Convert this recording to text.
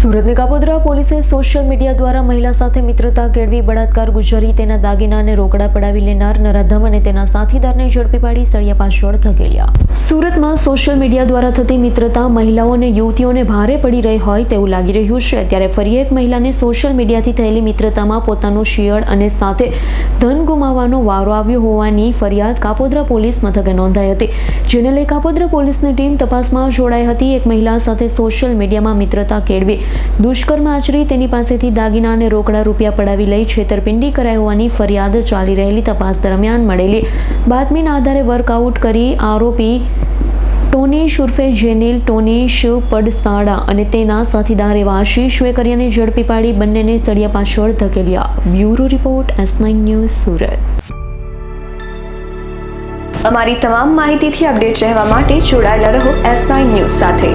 સુરતની કાપોદ્રા પોલીસે social media દ્વારા મહિલા સાથે મિત્રતા કેળવી બળાત્કાર ગુજારી તેના દાગીનાને રોકડા પડાવી લેનાર નરાધમ અને તેના સાથીદારને ઝડપી પાડી સળિયા પાછળ ધકેલ્યા। સુરતમાં સોશિયલ મીડિયા દ્વારા થતી મિત્રતા મહિલાઓ અને યુવતીઓને ભારે પડી રહી હોય તેવું લાગી રહ્યું છે। ત્યારે ફરી એક મહિલાને સોશિયલ મીડિયાથી થયેલી મિત્રતામાં પોતાનું શિયળ અને સાથે ધન ગુમાવવાનો વારો આવ્યો હોવાની ફરિયાદ કાપોદ્રા પોલીસ મથકે નોંધાઈ હતી, જેને લઈ કાપોદ્રા પોલીસની ટીમ તપાસમાં જોડાઈ હતી। એક મહિલા સાથે સોશિયલ મીડિયામાં મિત્રતા કેળવી દુષ્કર્મ આચરી તેની પાસેથી દાગીના અને રોકડા રૂપિયા પડાવી લઈ છેતરપિંડી કરાઈ હોવાની ફરિયાદ ચાલી રહેલી તપાસ દરમિયાન મળેલી બાતમીના આધારે વર્કઆઉટ કરી આરોપી ટોનીશ ઉર્ફે જેનિલ ટોનીશ પડસાડા અને તેના સાથીદાર એવા આશીષ વેકરિયાને ઝડપી પાડી બંનેને સળિયા પાછળ ધકેલ્યા। Bureau report S9 news Surat. અમારી તમામ માહિતીથી અપડેટ રહેવા માટે જોડાયેલા રહો S9 ન્યૂઝ સાથે।